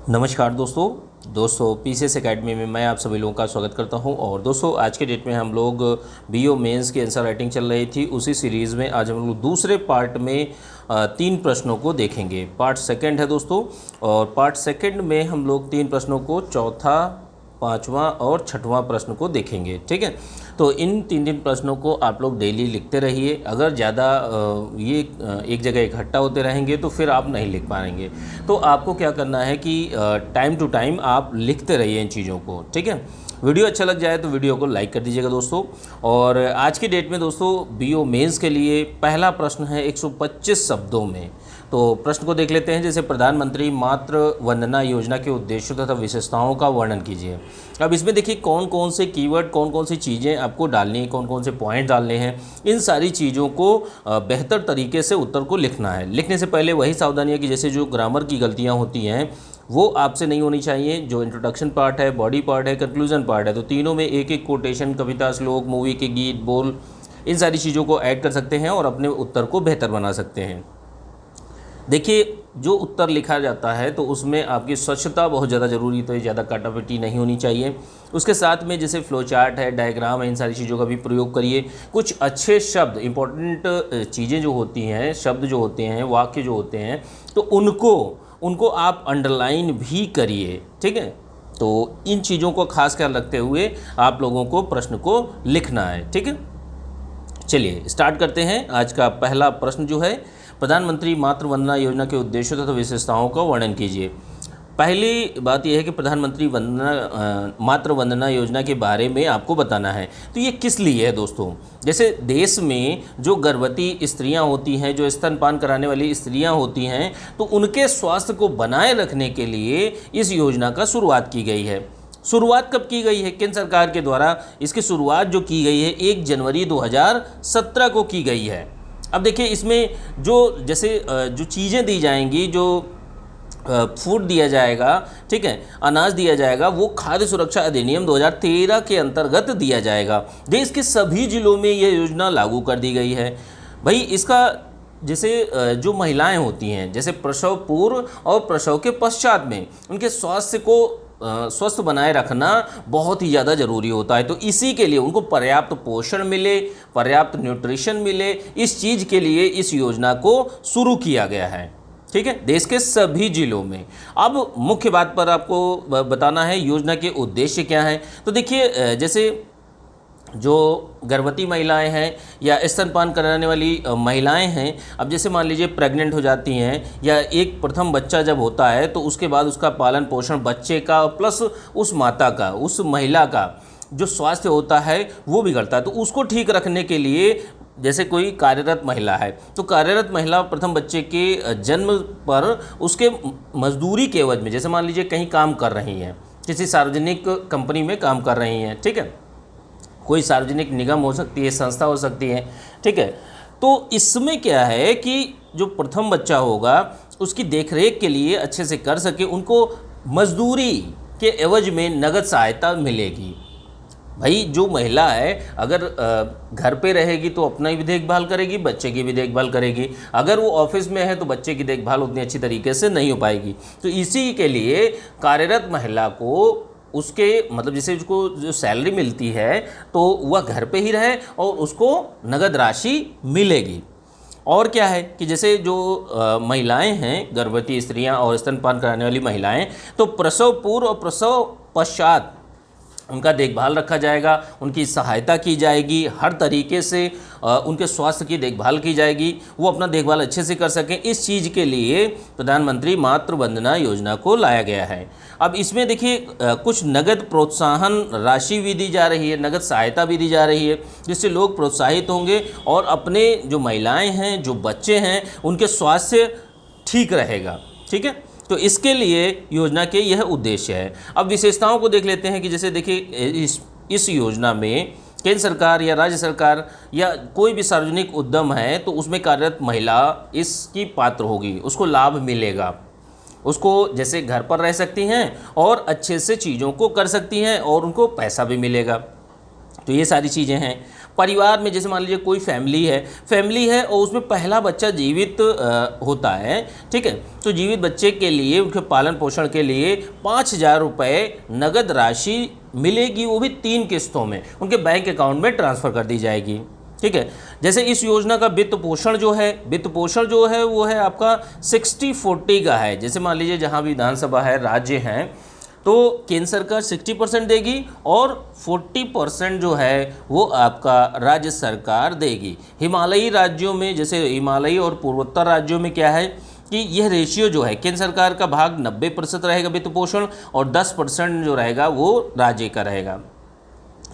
नमस्कार दोस्तों PCS academy में मैं आप सभी लोगों का स्वागत करता हूं। और दोस्तों आज के डेट में हम लोग बीओ मेंस की आंसर राइटिंग चल रही थी, उसी सीरीज़ में आज हम लोग दूसरे पार्ट में 3 प्रश्नों को देखेंगे। पार्ट सेकंड है दोस्तों, और पार्ट सेकंड में हम लोग 3 प्रश्नों को, चौथा, पाँचवा और छठवां प्रश्न को देखेंगे। ठीक है, तो इन 3 प्रश्नों को आप लोग डेली लिखते रहिए। अगर ज़्यादा ये एक जगह इकट्ठा होते रहेंगे तो फिर आप नहीं लिख पाएंगे। तो आपको क्या करना है कि टाइम टू टाइम आप लिखते रहिए इन चीज़ों को। ठीक है, वीडियो अच्छा लग जाए तो वीडियो को लाइक कर दीजिएगा दोस्तों। और आज की डेट में दोस्तों बीओ मेंस के लिए पहला प्रश्न है 125 शब्दों में। तो प्रश्न को देख लेते हैं। जैसे प्रधानमंत्री मातृ वंदना योजना के उद्देश्यों तथा विशेषताओं का वर्णन कीजिए। अब इसमें देखिए कौन कौन से कीवर्ड, कौन कौन सी चीज़ें आपको डालनी है, कौन कौन से पॉइंट डालने हैं। इन सारी चीज़ों को बेहतर तरीके से उत्तर को लिखना है। लिखने से पहले वही सावधानियाँ कि जैसे जो ग्रामर की गलतियाँ होती हैं वो आपसे नहीं होनी चाहिए। जो इंट्रोडक्शन पार्ट है, बॉडी पार्ट है, कंक्लूजन पार्ट है, तो तीनों में एक एक कोटेशन, कविता, श्लोक, मूवी के गीत, बोल, इन सारी चीज़ों को ऐड कर सकते हैं और अपने उत्तर को बेहतर बना सकते हैं। देखिए जो उत्तर लिखा जाता है तो उसमें आपकी स्वच्छता बहुत ज़्यादा ज़रूरी, तो ये ज़्यादा काटापिटी नहीं होनी चाहिए। उसके साथ में जैसे फ्लो चार्ट है, डायग्राम है, इन सारी चीज़ों का भी प्रयोग करिए। कुछ अच्छे शब्द, इंपॉर्टेंट चीज़ें जो होती हैं, शब्द जो होते हैं, वाक्य जो होते हैं, तो उनको आप अंडरलाइन भी करिए। ठीक है, तो इन चीज़ों को खास ख्याल रखते हुए आप लोगों को प्रश्न को लिखना है। ठीक है, चलिए स्टार्ट करते हैं। आज का पहला प्रश्न जो है, प्रधानमंत्री मातृ वंदना योजना के उद्देश्यों तथा विशेषताओं का वर्णन कीजिए। पहली बात यह है कि प्रधानमंत्री मातृ वंदना योजना के बारे में आपको बताना है। तो ये किस लिए है दोस्तों? जैसे देश में जो गर्भवती स्त्रियां होती हैं, जो स्तनपान कराने वाली स्त्रियां होती हैं, तो उनके स्वास्थ्य को बनाए रखने के लिए इस योजना का शुरुआत की गई है। शुरुआत कब की गई है? केंद्र सरकार के द्वारा इसकी शुरुआत जो की गई है 1 जनवरी 2017 को की गई है। अब देखिए इसमें जो चीज़ें दी जाएंगी, जो फूड दिया जाएगा, ठीक है, अनाज दिया जाएगा, वो खाद्य सुरक्षा अधिनियम 2013 के अंतर्गत दिया जाएगा। देश के सभी जिलों में ये योजना लागू कर दी गई है। भाई इसका जैसे जो महिलाएं होती हैं, जैसे प्रसव पूर्व और प्रसव के पश्चात में उनके स्वास्थ्य को स्वस्थ बनाए रखना बहुत ही ज़्यादा ज़रूरी होता है। तो इसी के लिए उनको पर्याप्त पोषण मिले, पर्याप्त न्यूट्रिशन मिले, इस चीज़ के लिए इस योजना को शुरू किया गया है। ठीक है, देश के सभी जिलों में। अब मुख्य बात पर आपको बताना है योजना के उद्देश्य क्या हैं। तो देखिए जैसे जो गर्भवती महिलाएं हैं या स्तनपान कराने वाली महिलाएं हैं, अब जैसे मान लीजिए प्रेग्नेंट हो जाती हैं या एक प्रथम बच्चा जब होता है तो उसके बाद उसका पालन पोषण बच्चे का प्लस उस माता का, उस महिला का जो स्वास्थ्य होता है वो बिगड़ता है। तो उसको ठीक रखने के लिए जैसे कोई कार्यरत महिला है, तो कार्यरत महिला प्रथम बच्चे के जन्म पर उसके मजदूरी के एवज में, जैसे मान लीजिए कहीं काम कर रही हैं, किसी सार्वजनिक कंपनी में काम कर रही हैं, ठीक है, कोई सार्वजनिक निगम हो सकती है, संस्था हो सकती है, ठीक है। तो इसमें क्या है कि जो प्रथम बच्चा होगा उसकी देखरेख के लिए अच्छे से कर सके, उनको मजदूरी के एवज में नगद सहायता मिलेगी। भाई जो महिला है अगर घर पे रहेगी तो अपना भी देखभाल करेगी, बच्चे की भी देखभाल करेगी। अगर वो ऑफिस में है तो बच्चे की देखभाल उतनी अच्छी तरीके से नहीं हो पाएगी। तो इसी के लिए कार्यरत महिला को उसके मतलब जैसे उसको जो सैलरी मिलती है तो वह घर पे ही रहे और उसको नगद राशि मिलेगी। और क्या है कि जैसे जो महिलाएं हैं, गर्भवती स्त्रियां और स्तनपान कराने वाली महिलाएं, तो प्रसव पूर्व और प्रसव पश्चात उनका देखभाल रखा जाएगा, उनकी सहायता की जाएगी, हर तरीके से उनके स्वास्थ्य की देखभाल की जाएगी, वो अपना देखभाल अच्छे से कर सकें। इस चीज़ के लिए प्रधानमंत्री मातृ वंदना योजना को लाया गया है। अब इसमें देखिए कुछ नगद प्रोत्साहन राशि भी दी जा रही है, नगद सहायता भी दी जा रही है, जिससे लोग प्रोत्साहित होंगे और अपने जो महिलाएं हैं, जो बच्चे हैं, उनके स्वास्थ्य ठीक रहेगा। ठीक है, तो इसके लिए योजना के यह उद्देश्य है। अब विशेषताओं को देख लेते हैं कि जैसे देखिए इस योजना में केंद्र सरकार या राज्य सरकार या कोई भी सार्वजनिक उद्यम है तो उसमें कार्यरत महिला इसकी पात्र होगी, उसको लाभ मिलेगा। उसको जैसे घर पर रह सकती हैं और अच्छे से चीज़ों को कर सकती हैं और उनको पैसा भी मिलेगा। तो ये सारी चीज़ें हैं। परिवार में जैसे मान लीजिए कोई फैमिली है और उसमें पहला बच्चा जीवित होता है, ठीक है, तो जीवित बच्चे के लिए उनके पालन पोषण के लिए 5,000 रुपये नगद राशि मिलेगी, वो भी 3 किस्तों में उनके बैंक अकाउंट में ट्रांसफ़र कर दी जाएगी, ठीक है। जैसे इस योजना का वित्त पोषण जो है वो है आपका 60-40 का है। जैसे मान लीजिए जहाँ भी विधानसभा है, राज्य हैं, तो केंद्र सरकार 60% देगी और 40% जो है वो आपका राज्य सरकार देगी। हिमालयी राज्यों में, जैसे हिमालयी और पूर्वोत्तर राज्यों में क्या है कि यह रेशियो जो है, केंद्र सरकार का भाग 90% रहेगा वित्त पोषण और 10% जो रहेगा वो राज्य का रहेगा।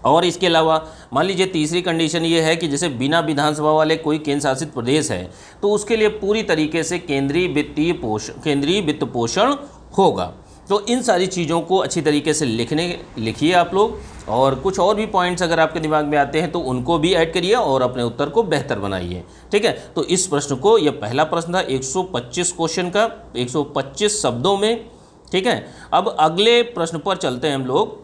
और इसके अलावा मान लीजिए तीसरी कंडीशन ये है कि जैसे बिना विधानसभा वाले कोई केंद्र शासित प्रदेश है तो उसके लिए पूरी तरीके से केंद्रीय वित्त पोषण होगा। तो इन सारी चीज़ों को अच्छी तरीके से लिखिए आप लोग, और कुछ और भी पॉइंट्स अगर आपके दिमाग में आते हैं तो उनको भी ऐड करिए और अपने उत्तर को बेहतर बनाइए, ठीक है। तो इस प्रश्न को, यह पहला प्रश्न था 125 क्वेश्चन का, 125 शब्दों में, ठीक है। अब अगले प्रश्न पर चलते हैं हम लोग,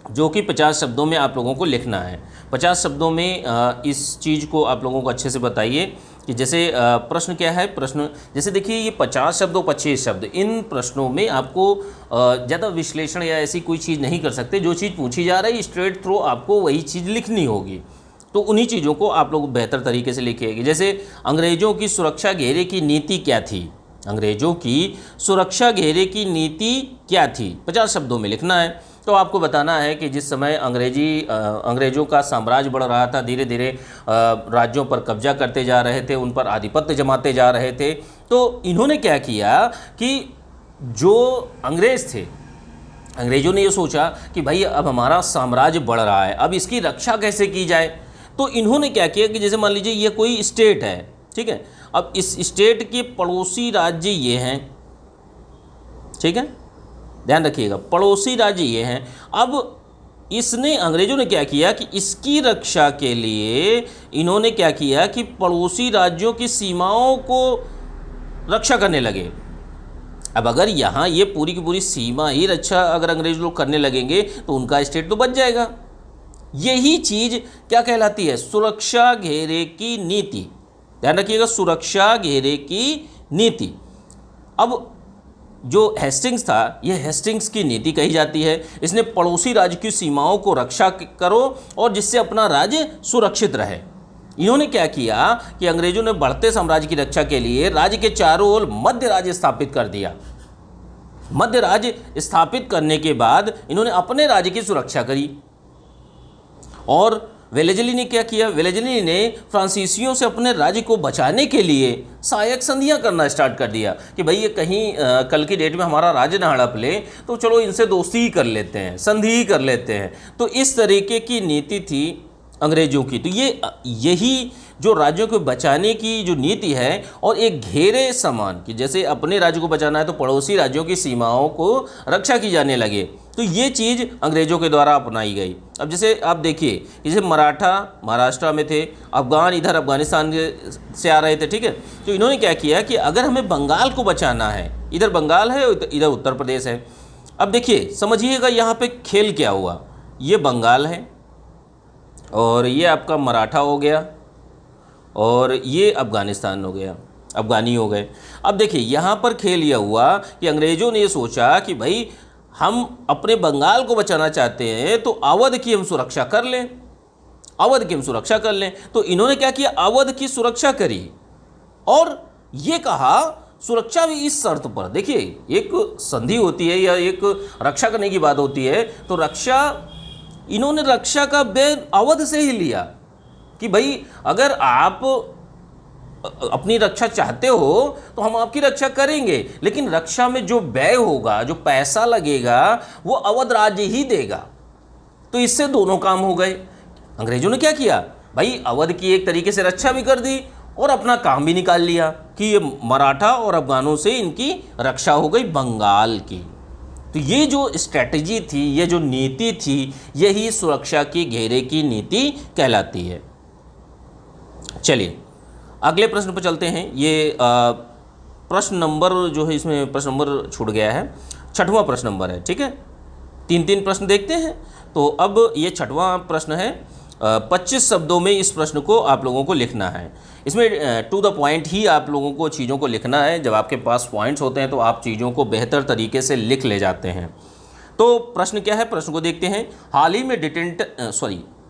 जो कि 50 शब्दों में आप लोगों को लिखना है। 50 शब्दों में इस चीज़ को आप लोगों को अच्छे से बताइए कि जैसे प्रश्न क्या है। प्रश्न जैसे देखिए ये 50 शब्द और 25 शब्द, इन प्रश्नों में आपको ज़्यादा विश्लेषण या ऐसी कोई चीज़ नहीं कर सकते। जो चीज़ पूछी जा रही है स्ट्रेट थ्रू आपको वही चीज़ लिखनी होगी, तो उन्हीं चीज़ों को आप लोग बेहतर तरीके से लिखिएगा। जैसे अंग्रेज़ों की सुरक्षा घेरे की नीति क्या थी, अंग्रेज़ों की सुरक्षा घेरे की नीति क्या थी, 50 शब्दों में लिखना है। तो आपको बताना है कि जिस समय अंग्रेज़ों का साम्राज्य बढ़ रहा था, धीरे धीरे राज्यों पर कब्जा करते जा रहे थे, उन पर आधिपत्य जमाते जा रहे थे, तो इन्होंने क्या किया कि जो अंग्रेज़ थे, अंग्रेज़ों ने ये सोचा कि भाई अब हमारा साम्राज्य बढ़ रहा है, अब इसकी रक्षा कैसे की जाए। तो इन्होंने क्या किया कि जैसे मान लीजिए ये कोई स्टेट है, ठीक है, अब इस स्टेट के पड़ोसी राज्य ये हैं, ठीक है, ध्यान रखिएगा, पड़ोसी राज्य ये हैं। अब इसने, अंग्रेज़ों ने क्या किया कि इसकी रक्षा के लिए इन्होंने क्या किया कि पड़ोसी राज्यों की सीमाओं को रक्षा करने लगे। अब अगर यहाँ ये पूरी की पूरी सीमा ही रक्षा अगर अंग्रेज लोग करने लगेंगे तो उनका स्टेट तो बच जाएगा। यही चीज़ क्या कहलाती है, सुरक्षा घेरे की नीति। ध्यान रखिएगा, सुरक्षा घेरे की नीति। अब जो हेस्टिंग्स था, यह हेस्टिंग्स की नीति कही जाती है। इसने पड़ोसी राज्य की सीमाओं को रक्षा करो और जिससे अपना राज्य सुरक्षित रहे। इन्होंने क्या किया कि अंग्रेजों ने बढ़ते साम्राज्य की रक्षा के लिए राज्य के चारों ओर मध्य राज्य स्थापित कर दिया। मध्य राज्य स्थापित करने के बाद इन्होंने अपने राज्य की सुरक्षा करी। और वेलेज़ली ने क्या किया, वेलेज़ली ने फ्रांसीसियों से अपने राज्य को बचाने के लिए सहायक संधियां करना स्टार्ट कर दिया कि भाई ये कहीं कल की डेट में हमारा राज्य ना हड़प ले, तो चलो इनसे दोस्ती ही कर लेते हैं, संधि ही कर लेते हैं। तो इस तरीके की नीति थी अंग्रेज़ों की। तो यही जो राज्यों को बचाने की जो नीति है, और एक घेरे समान कि जैसे अपने राज्य को बचाना है तो पड़ोसी राज्यों की सीमाओं को रक्षा की जाने लगे, तो ये चीज़ अंग्रेज़ों के द्वारा अपनाई गई। अब जैसे आप देखिए, जैसे मराठा महाराष्ट्र में थे, अफ़गान इधर अफ़गानिस्तान से आ रहे थे, ठीक है, तो इन्होंने क्या किया कि अगर हमें बंगाल को बचाना है, इधर बंगाल है इधर उत्तर प्रदेश है। अब देखिए समझिएगा यहाँ पे खेल क्या हुआ, ये बंगाल है और ये आपका मराठा हो गया और ये अफ़गानिस्तान हो गया, अफ़गानी हो गए। अब देखिए यहाँ पर खेल यह हुआ कि अंग्रेज़ों ने ये सोचा कि भाई हम अपने बंगाल को बचाना चाहते हैं तो अवध की हम सुरक्षा कर लें, अवध की हम सुरक्षा कर लें। तो इन्होंने क्या किया, अवध की सुरक्षा करी और ये कहा सुरक्षा भी इस शर्त पर। देखिए एक संधि होती है या एक रक्षा करने की बात होती है, तो रक्षा, इन्होंने रक्षा का व्यय अवध से ही लिया कि भाई अगर आप अपनी रक्षा चाहते हो तो हम आपकी रक्षा करेंगे, लेकिन रक्षा में जो व्यय होगा, जो पैसा लगेगा, वो अवध राज्य ही देगा। तो इससे दोनों काम हो गए। अंग्रेजों ने क्या किया, भाई अवध की एक तरीके से रक्षा भी कर दी और अपना काम भी निकाल लिया कि ये मराठा और अफगानों से इनकी रक्षा हो गई बंगाल की। तो ये जो स्ट्रैटेजी थी, ये जो नीति थी, यही सुरक्षा की घेरे की नीति कहलाती है। चलिए अगले प्रश्न पर चलते हैं। ये प्रश्न नंबर जो है, इसमें प्रश्न नंबर छूट गया है, 6वां प्रश्न नंबर है, ठीक है। 3 प्रश्न देखते हैं। तो अब ये 6वां प्रश्न है 25 शब्दों में इस प्रश्न को आप लोगों को लिखना है। इसमें टू द पॉइंट ही आप लोगों को चीज़ों को लिखना है। जब आपके पास पॉइंट्स होते हैं तो आप चीज़ों को बेहतर तरीके से लिख ले जाते हैं। तो प्रश्न क्या है, प्रश्न को देखते हैं। हाल ही में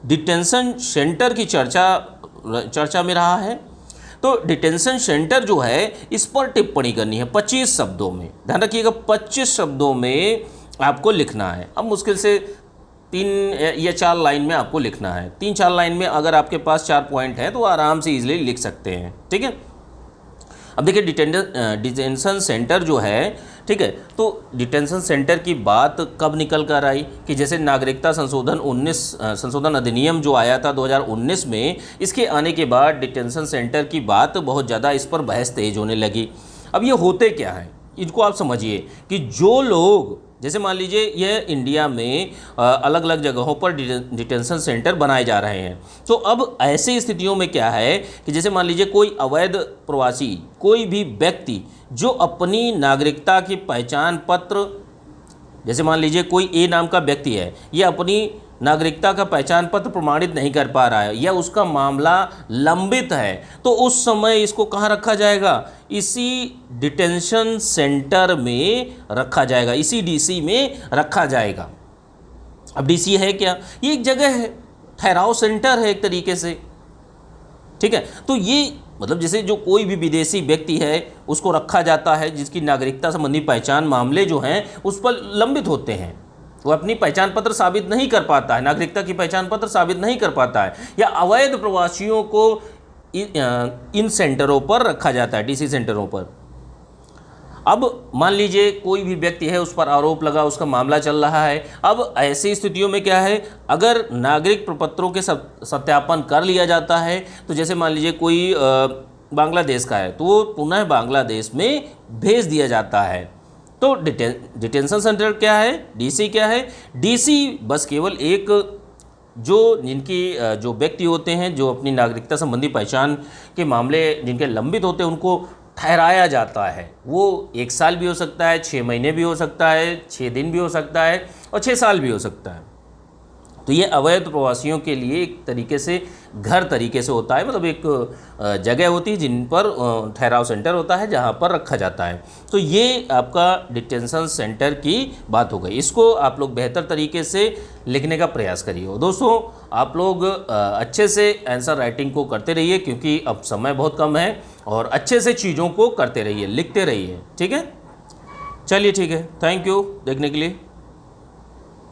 डिटेंशन सेंटर की चर्चा में रहा है। तो डिटेंशन सेंटर जो है इस पर टिप्पणी करनी है 25 शब्दों में। ध्यान रखिएगा 25 शब्दों में आपको लिखना है। अब मुश्किल से 3 या 4 लाइन में आपको लिखना है। 3-4 लाइन में अगर आपके पास 4 पॉइंट हैं तो आराम से इजीली लिख सकते हैं। ठीक है, अब देखिए डिटेंशन सेंटर जो है, ठीक है, तो डिटेंशन सेंटर की बात कब निकल कर आई कि जैसे नागरिकता संशोधन अधिनियम जो आया था 2019 में, इसके आने के बाद डिटेंशन सेंटर की बात बहुत ज़्यादा, इस पर बहस तेज होने लगी। अब ये होते क्या है, इनको आप समझिए कि जो लोग, जैसे मान लीजिए यह इंडिया में अलग अलग जगहों पर डिटेंशन सेंटर बनाए जा रहे हैं। तो अब ऐसी स्थितियों में क्या है कि जैसे मान लीजिए कोई अवैध प्रवासी, कोई भी व्यक्ति जो अपनी नागरिकता की पहचान पत्र, जैसे मान लीजिए कोई ए नाम का व्यक्ति है, ये अपनी नागरिकता का पहचान पत्र प्रमाणित नहीं कर पा रहा है या उसका मामला लंबित है, तो उस समय इसको कहाँ रखा जाएगा, इसी डिटेंशन सेंटर में रखा जाएगा, इसी डीसी में रखा जाएगा। अब डीसी है क्या, ये एक जगह है, ठहराव सेंटर है एक तरीके से। ठीक है, तो ये मतलब जैसे जो कोई भी विदेशी व्यक्ति है उसको रखा जाता है जिसकी नागरिकता संबंधी पहचान मामले जो हैं उस पर लंबित होते हैं, वो अपनी पहचान पत्र साबित नहीं कर पाता है, नागरिकता की पहचान पत्र साबित नहीं कर पाता है, या अवैध प्रवासियों को इन सेंटरों पर रखा जाता है, डीसी सेंटरों पर। अब मान लीजिए कोई भी व्यक्ति है, उस पर आरोप लगा, उसका मामला चल रहा है। अब ऐसी स्थितियों में क्या है, अगर नागरिक प्रपत्रों के सत्यापन कर लिया जाता है, तो जैसे मान लीजिए कोई बांग्लादेश का है तो वो पुनः बांग्लादेश में भेज दिया जाता है। तो डिटेंशन सेंटर क्या है, डीसी क्या है, डीसी बस केवल एक जो व्यक्ति होते हैं जो अपनी नागरिकता संबंधी पहचान के मामले जिनके लंबित होते हैं उनको ठहराया जाता है। वो 1 साल भी हो सकता है, 6 महीने भी हो सकता है, 6 दिन भी हो सकता है और 6 साल भी हो सकता है। तो ये अवैध प्रवासियों के लिए एक तरीके से घर तरीके से होता है, मतलब एक जगह होती है जिन पर ठहराव सेंटर होता है जहाँ पर रखा जाता है। तो ये आपका डिटेंशन सेंटर की बात हो गई। इसको आप लोग बेहतर तरीके से लिखने का प्रयास करिए। दोस्तों आप लोग अच्छे से आंसर राइटिंग को करते रहिए क्योंकि अब समय बहुत कम है, और अच्छे से चीज़ों को करते रहिए, लिखते रहिए। ठीक है, चलिए ठीक है, थैंक यू देखने के लिए।